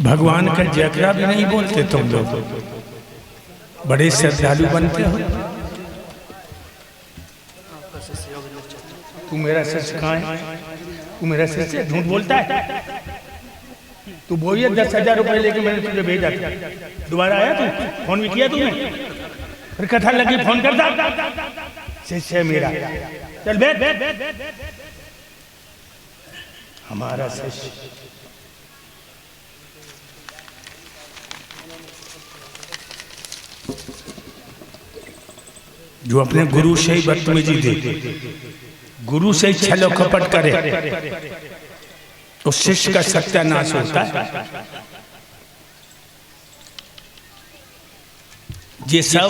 भगवान का जयकारा भी नहीं बोलते तुम लोग, बड़े श्रद्धालु बनते हो। तू मेरा शिष्य कहाँ है? तू मेरा शिष्य झूठ बोलता है। तू बोलिए 10,000 रुपए लेके मैंने तुझे भेजा था, दोबारा आया तू? फोन भी किया तूने? फिर कथा लगी फोन करता। शिष्य मेरा, चल बैठ। हमारा शिष्य जो अपने गुरु से ही बदतमीजी दे, गुरु से ही छलो कपट करे, तो शिष्य का सत्यानाश होता है। ये सब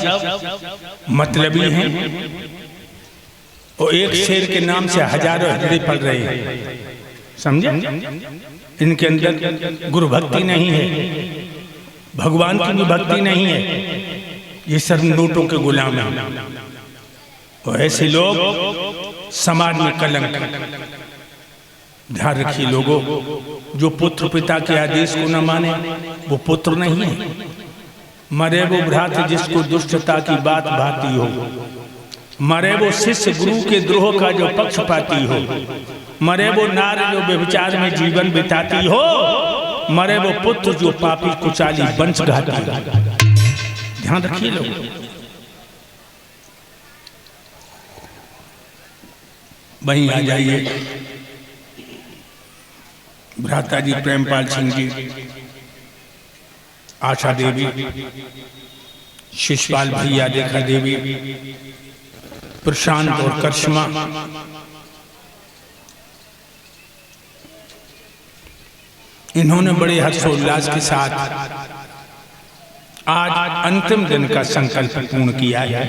मतलबी हैं और एक शेर के नाम से हजारों हजरे पड़ रहे हैं, समझे? इनके अंदर गुरु भक्ति नहीं है, भगवान की भी भक्ति नहीं है, ये सब नोटों के गुलाम हैं। और ऐसे लोग समाज में कलंक। ध्यान रखिए लोगों, जो पुत्र पिता के आदेश को न माने वो पुत्र नहीं है। मरे वो भ्रात जिसको दुष्टता की बात भाती हो, मरे वो शिष्य गुरु के द्रोह का जो पक्षपाती हो, मरे वो नारी जो व्यभिचार में जीवन बिताती हो, मरे वो पुत्र जो पापी कुचाली वंशघाती हो। ध्यान रखिए लोग। वहीं आ जाइए भ्राता जी प्रेमपाल सिंह जी, आशा देवी, शिशपाल भैया, देखा देवी, प्रशांत और करिश्मा, इन्होंने बड़े हर्षोल्लास के साथ आज अंतिम दिन का संकल्प पूर्ण किया है।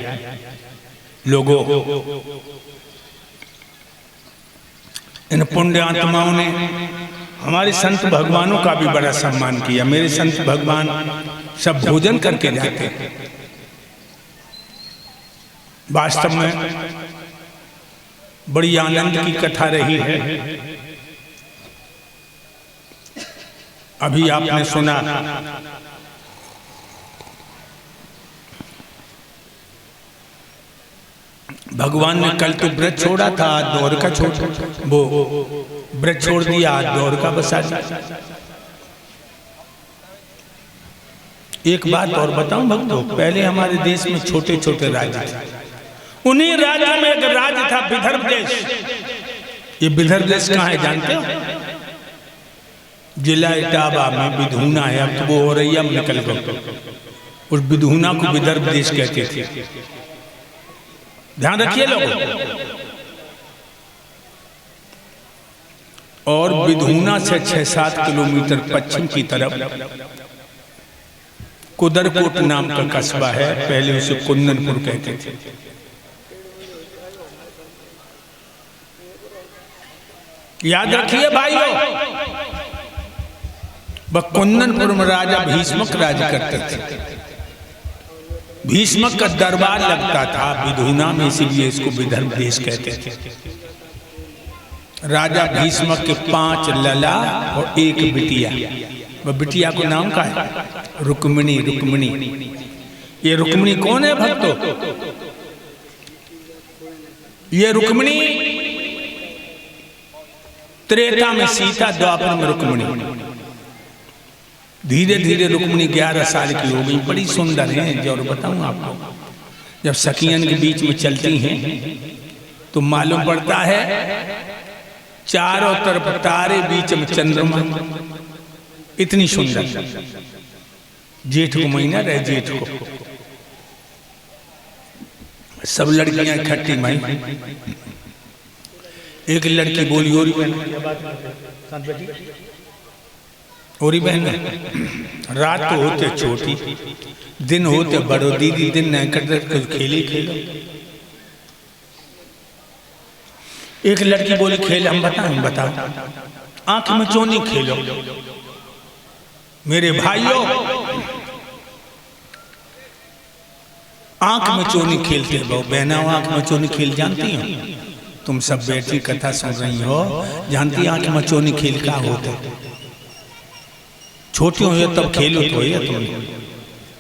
लोगों, इन पुण्य आत्माओं ने हमारे संत भगवानों का भी बड़ा सम्मान किया। मेरे संत भगवान सब भोजन करके जाते हैं। वास्तव में बड़ी आनंद की कथा रही है। अभी आपने सुना भगवान ने कल तो व्रत छोड़ा था, आज दौर का वो व्रत छोड़ दिया, आज दौर का बसा दिया। एक बात और बताऊं भक्तों, पहले हमारे देश में छोटे छोटे राज्य थे। उन्हीं राज्यों में एक राज्य था विदर्भ देश। ये विदर्भ देश कहाँ है जानते हो? जिला इटावा में विधूना है। अब तो वो औरैया में निकल गए। उस विधूना को विदर्भ देश कहते थे। ध्यान रखिए लोगों। और विधूना से 6-7 किलोमीटर पश्चिम की तरफ कुदरकोट नाम का कस्बा है। पहले उसे कुंदनपुर कहते थे। याद रखिए भाइयों, वह कुंदनपुर में राजा भीष्मक राज करते थे। भीष्मक का दरबार लगता था विधूना में, इसीलिए इसको विदर्भ देश कहते थे। राजा भीष्मक के 5 लला और 1 बिटिया। वह बिटिया को नाम का है रुक्मिणी। रुक्मिणी, ये रुक्मिणी कौन है भक्तों? ये रुक्मिणी त्रेता में सीता, द्वापर में रुक्मिणी। धीरे धीरे रुक्मिणी 11 साल की हो गई। बड़ी सुंदर है। जो बताऊं आपको, जब सखियन के बीच में चलती हैं तो मालूम पड़ता है चारों तरफ तारे, बीच में चंद्रमा। इतनी सुंदर। जेठ को महीना रहे, जेठ को सब लड़कियां इकट्ठी माई। एक लड़की बोली, ओरी बहन, रात तो होते छोटी, दिन होते बड़ो। दीदी दिन नहीं करते, कुछ खेली खेलो। एक लड़की बोली, खेल हम बताओ। आंख में चोनी खेलो। मेरे भाइयों, आंख में चोनी खेलते बहु बहना, आंख में चोनी खेल जानती हो तुम सब बेटी कथा सुन रही हो, जानती आंख में चोनी खेल क्या होता है? छोटी हो तब खेलो तो है तुम।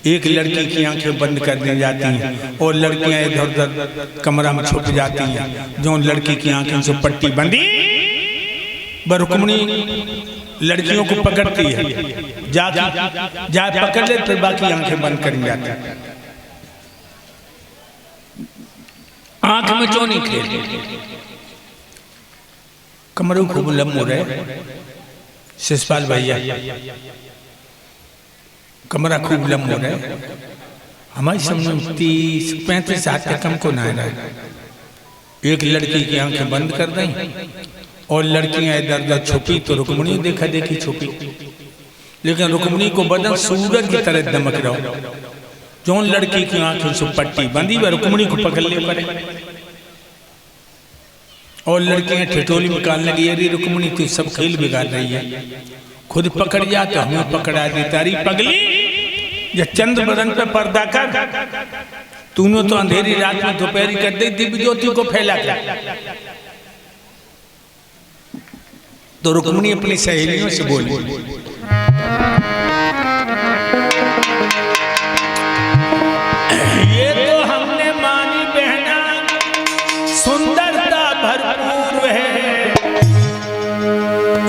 एक लड़की की आंखें बंद कर दी जाती हैं और लड़कियां इधर उधर कमरा में छुप जाती हैं। जो लड़की की आंखें से पट्टी बंदी रुक्मिणी लड़कियों को पकड़ती है, जा पकड़ ले, फिर बाकी आंखें बंद कर जाती हैं। आंख में चोनी खेल, कमरों खूब लम हो रहे शिषपाल भैया, कमरा खूब लम हो रहे। हमारी समझ 30-35 साल तक कम को ना रहा। एक लड़की की आंखें बंद कर दें और लड़कियां इधर उधर छुपी तो रुक्मिणी देखा देखी छुपी, लेकिन रुक्मिणी को बदन सूरज की तरह दमक रहा। जो लड़की की आंखें से पट्टी बंदी वह रुक्मिणी को पकड़ ले पड़े और लड़कियां ठिठोली निकालने लगी, अरे रुक्मिणी तू सब खेल बिगाड़ रही है, खुद पकड़ जा तो हमें पकड़ा दी। तारी पगली या चंद्र बदन पे पर्दा कर, तूने तो अंधेरी रात में दोपहरी कर दी दिव्य ज्योति को फैला कर। तो रुक्मिणी अपनी सहेलियों से बोली, ये तो हमने मानी बहना सुंदरता भरपूर है,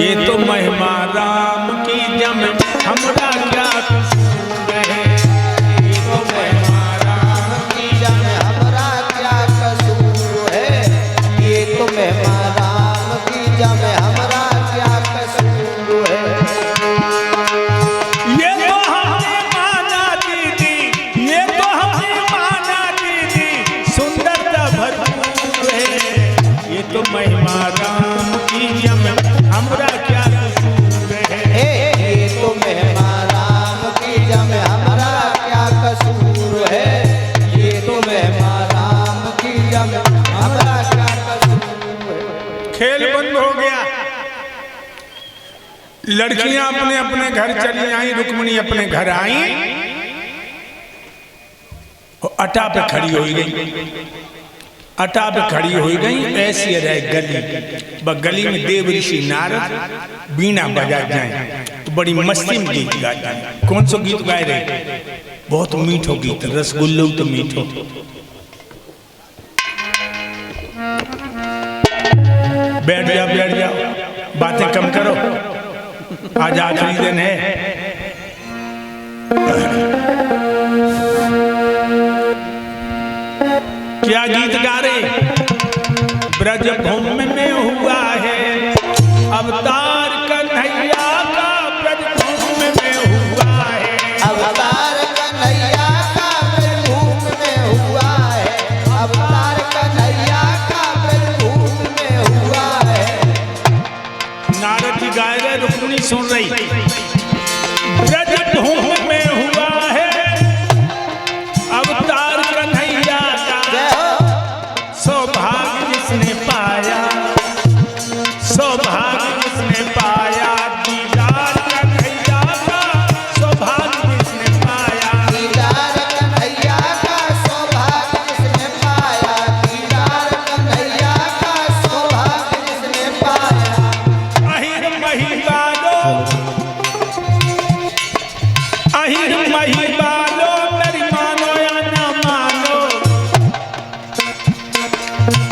ये तो महिमा राम की जम हमरा क्या कसूर है, ये तो महिमा राम की जम हमरा क्या कसूर है, ये तो महिमा राम की जम हमरा क्या कसूर है। ये तो हमने माना दीदी, ये तो हमने माना दीदी सुंदरता भरपूर है, ये तो महिमा राम की जम हमरा क्या कसूर है, ये तो महिमा राम की जम हमरा क्या कसूर है, ये तो महिमा राम की जम हमरा क्या कसूर है। खेल बंद हो गया, लड़कियां अपने अपने घर चली आई, रुक्मिणी अपने घर आई और अटा पे खड़ी हो गई। अटा पे खड़ी हो गई, ऐसी रहे गली, गली में देव ऋषि नारद बीना बजा जाए तो बड़ी मस्ती में गीत गा जाए। कौन सा गीत गाए रहे? बहुत मीठो गीत, रसगुल्लो तो मीठो। बैठ जाओ, बातें कम करो, आज आखिरी दिन है। क्या गीत गा रहे? ब्रज भूमि में हुआ है अवतार कन्हैया का, ब्रज भूमि में हुआ है अवतार कन्हैया का, ब्रज भूमि में हुआ है अवतार कन्हैया का, ब्रज भूमि में हुआ है। नारद जी गाए रहे, रुक्मिणी सुन रही। ब्रज भूमि में हुआ है अवतार कन्हैया का, सौभाग्य जिसने पाया, सौभाग्य जिसने पाया, दीदार कन्हैया का, सौभाग्य जिसने पाया, दीदार कन्हैया का, सौभाग्य जिसने पाया, दीदार कन्हैया का, सौभाग्य जिसने पाया। अहिर महिबालो, अहिर महिबालो, मेरी मानो या ना मानो,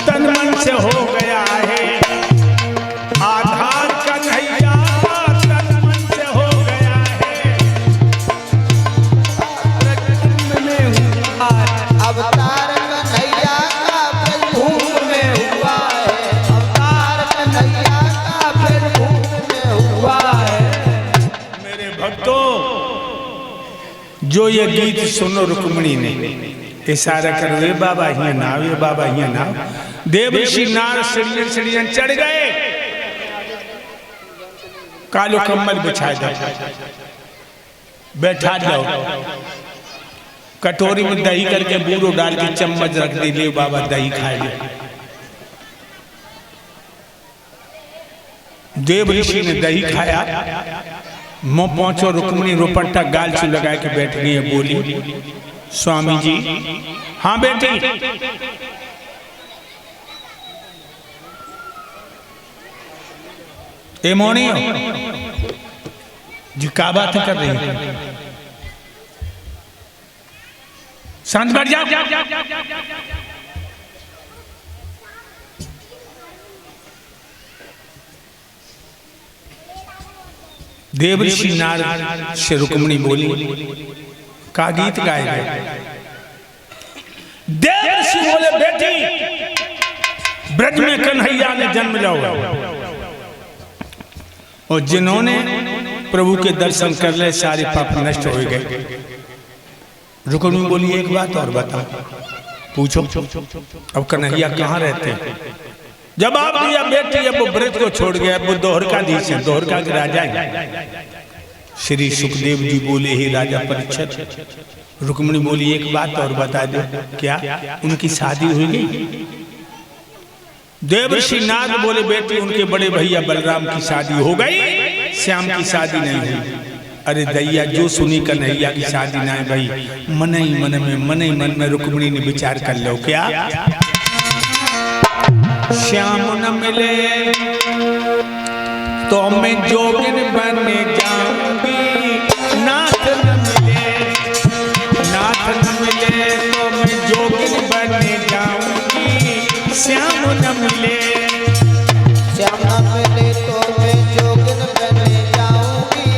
तन मन से हो गया है आधार कन्हैया का, तन मन से हो गया है। अवतार कन्हैया का, ब्रज भूमि में हुआ है अवतार कन्हैया का, ब्रज भूमि में हुआ है। मेरे भक्तों, जो ये गीत सुनो रुक्मिणी ने इशारा कर, वे बाबा हिया ना, वे बाबा हिया ना। देव ऋषि नारद सीढ़ियन चढ़ गए, कालो कम्बल बिछा दो, बैठा दो, कटोरी में दही करके बूरो डाल के चम्मच रख दी, ले बाबा दही खाए ले। देव ऋषि ने दही खाया, मुंह पहुंचो, रुक्मिणी रुपट्टा गाल से लगा के बैठ गई है, बोली स्वामी जी। हाँ बेटी, ए मोनी जी, क्या बात कर रही है? शांत बैठ जाओ। देवर्षि नारद से रुक्मिणी बोली, का गीत गाए गए। देवर्षि बोले, बेटी ब्रज में कन्हैया ने जन्म लिया, और जिन्होंने प्रभु के दर्शन कर ले सारे पाप नष्ट हो गए। रुक्मिणी बोली, एक बात और बताओ। पूछो। अब कन्हैया कहाँ रहते हैं? जवाब दिया, बेटी अब वो ब्रज को छोड़ गया, वो द्वारकाधीश है, द्वारका के राजा है। श्री सुखदेव जी बोले, हे राजा परीक्षित। रुक्मिणी बोली, एक बात और बता दो। क्या? उनकी शादी हुई गई? देवर्षि नारद बोले, बेटी उनके बड़े भैया बलराम की शादी हो गई, श्याम की शादी नहीं हुई। अरे दैया, जो सुनी कन्हैया की शादी ना है भाई, मन ही मन में रुक्मिणी ने विचार कर लो। क्या? श्याम न मिले तो मैं जोगिन बन जाऊंगी, नाथ न मिले तो मैं जोगिन बन जाऊंगी, श्याम न मिले तो मैं जोगिन बन जाऊंगी,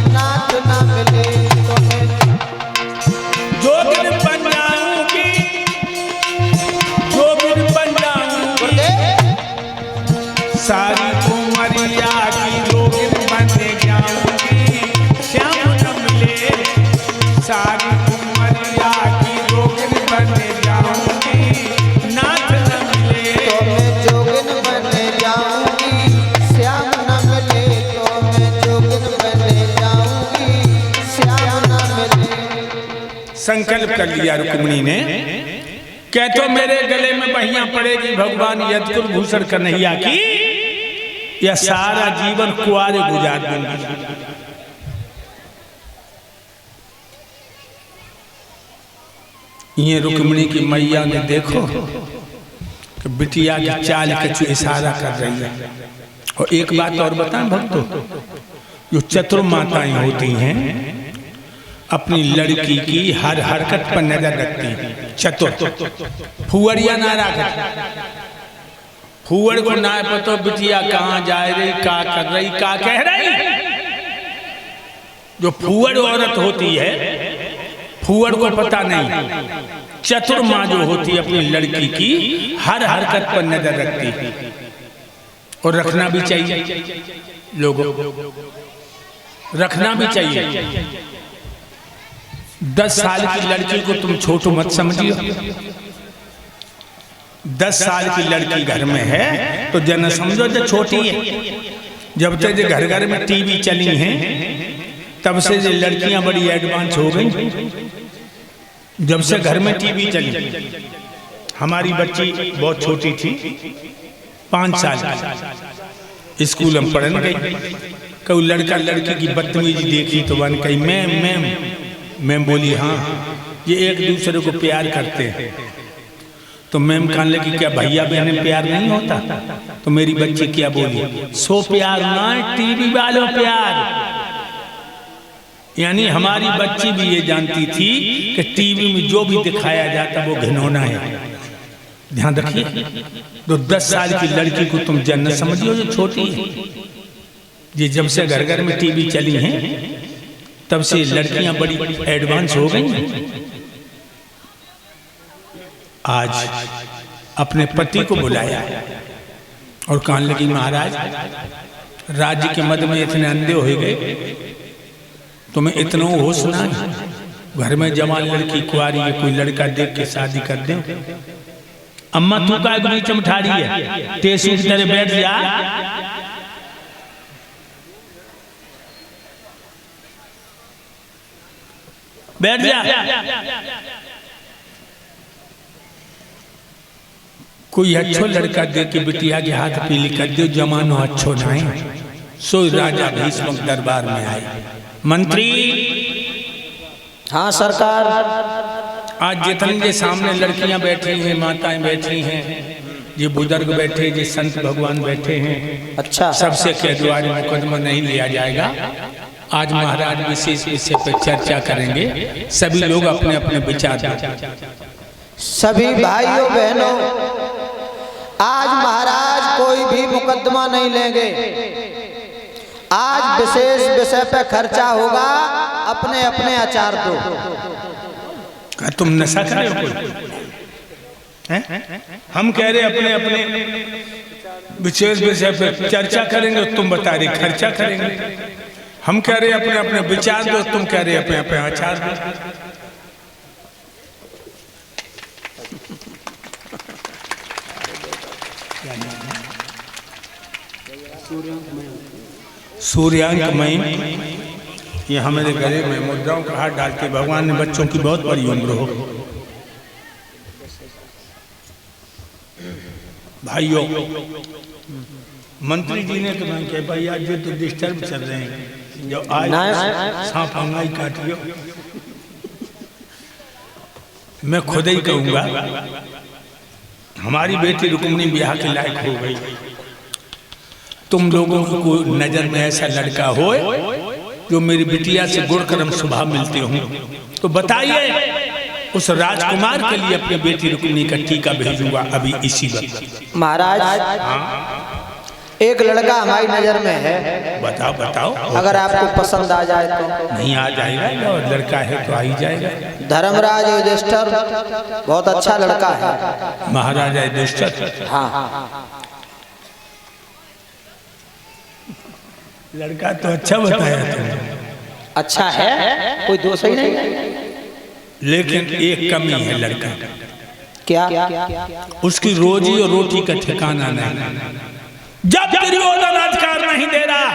नाथ न मिले तो मैं जोगिन बन जाऊंगी, जोगिन बन जाऊंगी, सारी उमरिया की जोगिन बन जाऊंगी, श्याम न मिले, सारी उमरिया की जोगिन बन जाऊंगी, नाथ न मिले तो मैं जोगिन बन जाऊंगी, श्याम न मिले तो मैं जोगिन बन जाऊंगी, श्याम न मिले। संकल्प कर लिया रुक्मिणी ने, कह तो मेरे गले में बहियां पड़ेगी भगवान यदकुल भूषण कन्हैया की, या सारा जीवन कुआरे गुजार दूंगी। ये रुक्मिणी की मैया ने देखो कि बिटिया की चाल के इशारा कर रही है। और एक बात और बताएं भक्तों, जो चतुर माताएं होती हैं अपनी लड़की की हर हरकत पर नजर रखती हैं। चतुर फुअरिया ना रख, फुअर को ना पतो बिटिया कहाँ जा रही, का कर रही, का कह रही। जो फुअर औरत होती है, फुअर को पता नहीं। चतुर माँ जो होती है अपनी लड़की की हर हरकत पर नजर रखती है, और रखना भी चाहिए लोगों, रखना भी चाहिए। 10 साल की लड़की को तुम छोटू मत समझियो। 10 साल की लड़की घर में है तो जन समझो जो छोटी है। जब तक घर घर में टीवी चली हैं तब से ये लड़कियां बड़ी एडवांस हो गई। जब से घर में टीवी चली, हमारी बच्ची बहुत छोटी थी, 5 साल की, स्कूल में पढ़ने गई। कोई लड़का लड़की की बदतमीजी देखी तो वन कही, मैम बोली, हाँ ये एक दूसरे को प्यार करते हैं। तो मैम कहने लगी, क्या भैया बहन प्यार नहीं होता? तो मेरी बच्ची क्या बोली, सो प्यार ना, टीवी वालों प्यार। यानी हमारी बच्ची भी ये जानती थी कि टीवी में जो भी दिखाया जाता वो घिनौना है। ध्यान रखिए, तो 10 साल की लड़की को तुम जन्नत समझियो जो छोटी है। ये जब से घर घर में टीवी चली हैं तब से लड़कियां बड़ी एडवांस हो गई। आज अपने पति को बुलाया और कहने लगी, महाराज राज्य के मध्य में इतने अंधे हो गए, तुम्हें इतना होश ना, घर में जवान लड़की कुआरी है, कोई लड़का देख के शादी कर दे। अम्मा तू का नहीं चमठा रही है, टेसू की तरह बैठ जा। बैठ जा। कोई अच्छो लड़का दे के बिटिया के हाथ पीली कर दो, जमानो अच्छो नहीं। सो राजा भीष्म दरबार में आए। मंत्री, हाँ सरकार। आज जितने के सामने लड़कियां बैठी हैं, माताएं बैठी हैं, ये बुजुर्ग बैठे, ये संत भगवान बैठे हैं, अच्छा, सबसे के द्वारा मुकदमा नहीं लिया जाएगा। आज महाराज विशेष विषय पर चर्चा करेंगे, सभी लोग अपने अपने विचार दें। सभी भाइयों बहनों, आज महाराज कोई भी मुकदमा नहीं लेंगे। आज विशेष विषय पे खर्चा होगा, अपने अपने आचार दो। तुम नशा कर रहे हो कोई? हम कह रहे अपने अपने विशेष विषय पे चर्चा करेंगे, तुम बता रहे खर्चा करेंगे। हम कह रहे अपने अपने विचार दो, तुम कह रहे अपने अपने आचार दो। सूर्यांकमयी, ये हमारे गले में मुद्राओं का हाथ डालते भगवान ने बच्चों की बहुत बड़ी उम्र हो। भाइयों, मंत्री जी ने तो मैं कह भाई आज जो तो डिस्टर्ब चल रहे हैं, जो आज सांप अंगाई काटियो। मैं खुद ही कहूंगा, हमारी बेटी रुक्मिणी ब्याह के लायक हो गई। तुम लोगों को नजर में ऐसा लड़का हो जो मेरी बिटिया से गुण कर्म स्वभाव मिलते हो, तो बताइए, उस राजकुमार के लिए अपनी बेटी रुक्मिणी का टीका भेजूंगा अभी इसी वक्त। महाराज, एक लड़का हमारी नजर में है। बताओ बताओ, अगर आपको पसंद आ जाए तो। नहीं आ जाएगा, और लड़का है तो आ ही जाएगा। धर्मराज युधिष्ठिर बहुत अच्छा लड़का है। महाराजा युधिष्ठिर, हाँ, लड़का तो अच्छा बताया तुमने। अच्छा है, कोई दोष ही नहीं, लेकिन एक कमी है लड़का। क्या? उसकी रोजी और रोटी का ठिकाना नहीं। जब दुर्योधन अधिकार नहीं दे रहा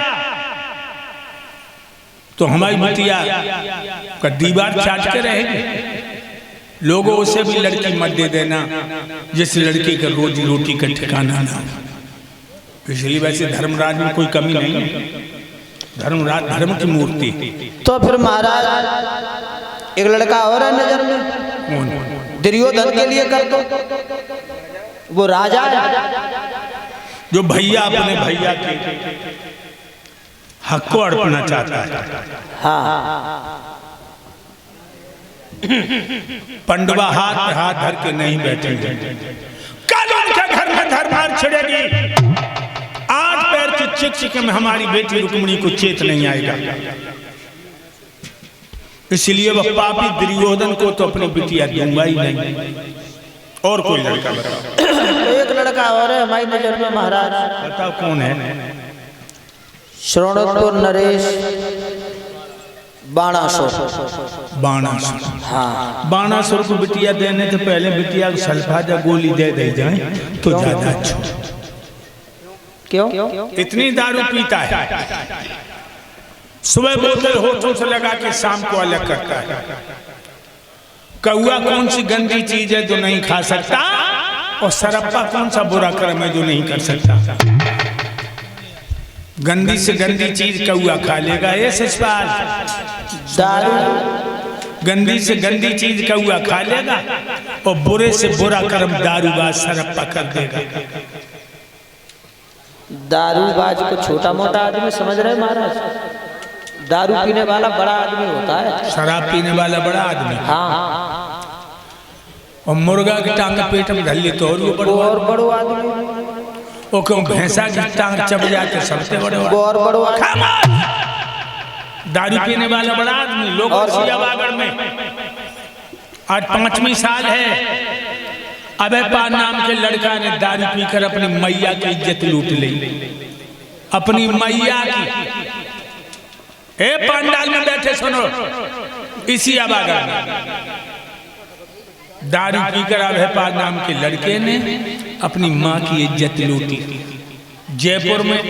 तो हमारी बिटिया का दीवार चाट के रहेगी। लोगों उसे भी लड़की मत दे देना जिस लड़की का रोजी रोटी का ठिकाना ना हो। इसलिए वैसे धर्मराज में कोई कमी नहीं है, धर्मराज धर्म की मूर्ति। तो फिर महाराज एक लड़का और है नजर में, कौन? दुर्योधन के लिए कर दो। वो राजा है जो भैया अपने भैया के हक को अड़पना चाहता है। हाँ, पंडवा हाथ पे हाथ धर के नहीं बैठेंगे। कल उनके घर में धर्मार छिड़ेगी। 8 पैर की चिक में हमारी बेटी रुक्मिणी को चेत नहीं आएगा। इसलिए वह पापी दुर्योधन को तो अपनी बिटिया दूंगा ही नहीं। और कोई लड़का बताओ। एक लड़का और है हमारी नजर में महाराज। बताओ कौन है? श्रोणपुर नरेश बाणासुर। बाणासुर, हाँ, बाणासुर को बिटिया देने से पहले बिटिया को सल्फाजा गोली दे जाए तो ज्यादा अच्छा। क्यों? इतनी दारू पीता है, सुबह बोतल होठों से लगा के शाम को अलग करता है। कौआ कौन सी गंदी चीज है जो नहीं खा सकता, और सरप्पा कौन सा बुरा कर्म है जो नहीं कर सकता। गंदी से गंदी चीज कौआ खा लेगा, ये सचपाल। दारू, गंदी से गंदी चीज कौआ खा लेगा, और बुरे से बुरा कर्म दारूबाज सरप्पा कर देगा। दारूबाज को छोटा मोटा आदमी समझ रहे महाराज? दारू पीने वाला बड़ा आदमी होता है। शराब पीने वाला बड़ा आदमी। हाँ, और मुर्गा की टांग पेट में धर ले तो और बड़ो आदमी। वो क्यों भैंसा की टांग चब जाते सबसे बड़े और बड़ो आदमी। दारू पीने वाला बड़ा आदमी। लोग सियाबागढ़ में आज 5वीं साल है, अबे पार नाम के लड़का ने दारू पीकर अपनी मैया की इज्जत लूट ली। अपनी मैया की। ए पंडाल में बैठे सुनो, इसी आबागढ़ में दारू पीकर अभय पाल नाम के लड़के ने अपनी माँ की इज्जत लूटी। जयपुर में